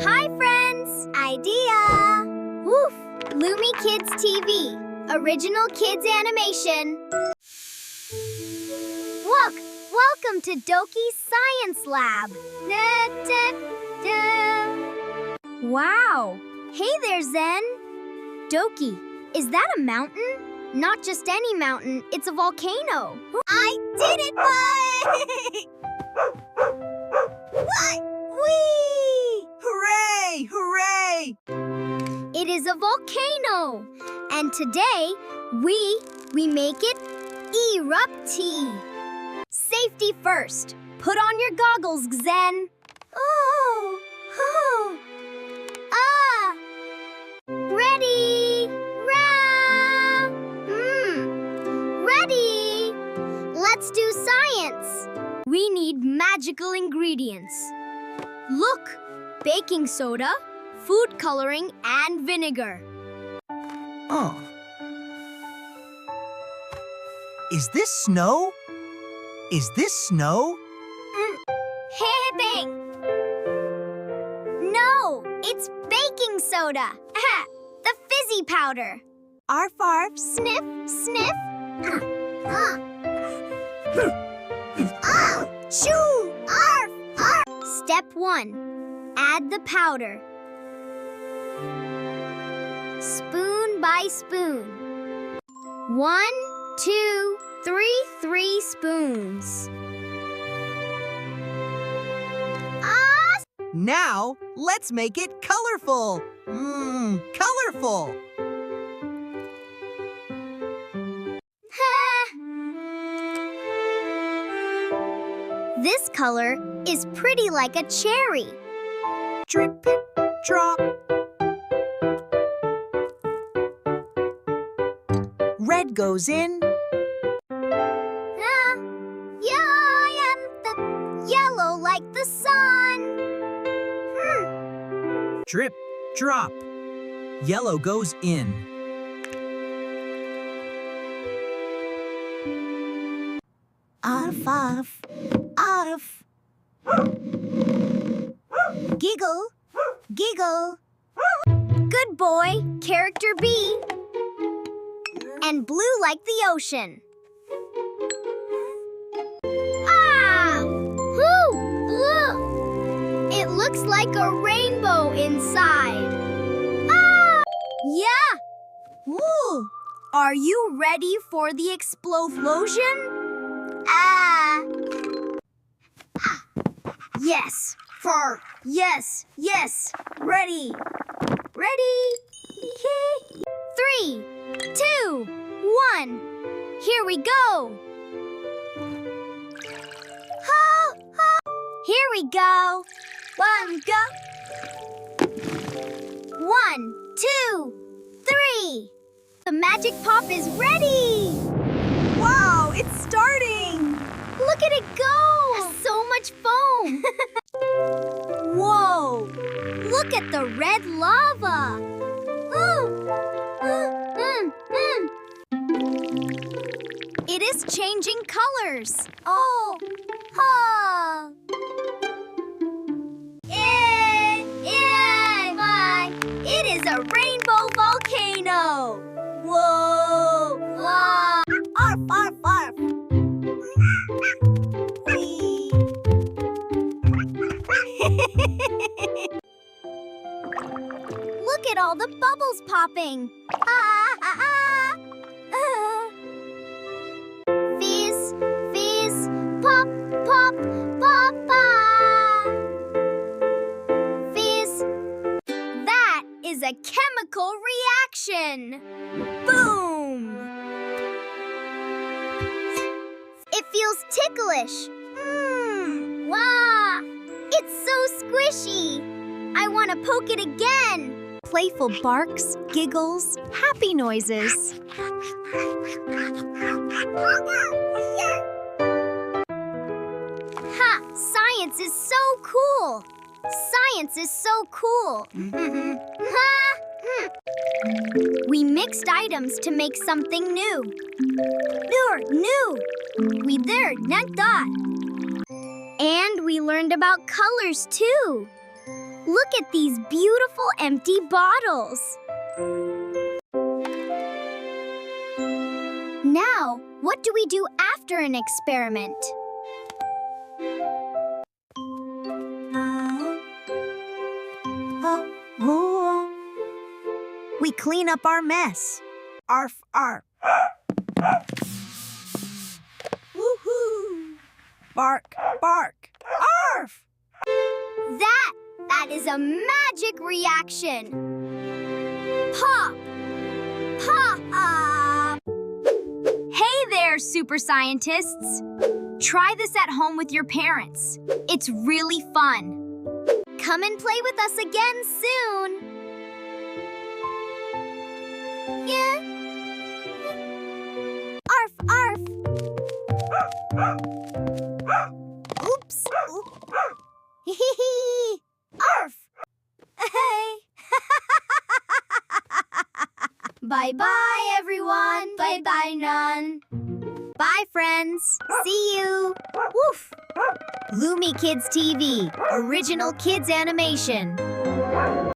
Hi, friends! Idea! Woof! Lumi Kids TV. Original kids animation. Welcome to Doki's Science Lab. Da, da, da. Wow! Hey there, Zen. Doki, is that a mountain? Not just any mountain, it's a volcano. I did it, bud! What? Whee! Hooray! Hooray! It is a volcano. And today, we make it erupty. Safety first. Put on your goggles, Zen. Oh. Ah. Ready. Ready. Let's do science. We need magical ingredients. Look, baking soda, food coloring, and vinegar. Oh. Is this snow? Is this snow? Hey, No, it's baking soda. The fizzy powder. Arf, arf, sniff, sniff. Shoo! Arf, arf. Step 1. Add the powder. Spoon by spoon. 1, 2, 3 spoons. Now, let's make it colorful. Colorful. This color is pretty like a cherry. Drip, drop. Red goes in. Yellow like the sun. Drip, drop. Yellow goes in. Arf, arf, arf. Giggle, giggle. Good boy, character B. And blue like the ocean. It looks like a rainbow inside. Yeah! Woo! Are you ready for the explosion? Yes. Yes. Ready. 3, 2, 1. Here we go. Here we go. 1, go. 1, 2, 3. The magic pop is ready. Wow, it's starting. Look at it go. So much foam. Whoa. Look at the red lava. It is changing colors. It is a rainbow volcano. Whoa! Arf, arf, arf. Look at all the bubbles popping. Fizz, fizz, pop, pop, pop, pop. Fizz. That is a chemical reaction. Boom! It feels ticklish. Wow! It's so squishy. I want to poke it again. Playful barks, giggles, happy noises. Science is so cool. Science is so cool. We mixed items to make something new. New. We there, not that. And we learned about colors too. Look at these beautiful empty bottles. Now, what do we do after an experiment? We clean up our mess. Arf, arf. Woohoo! Bark, bark. Arf! That is a magic reaction. Pop! Pop! Hey there, super scientists. Try this at home with your parents. It's really fun. Come and play with us again soon. Yeah. Arf, arf. Oops. Hee Arf. Hey. Bye-bye, everyone. Bye-bye, Nun. Bye, friends. See you. Woof. Lumi Kids TV, original kids animation.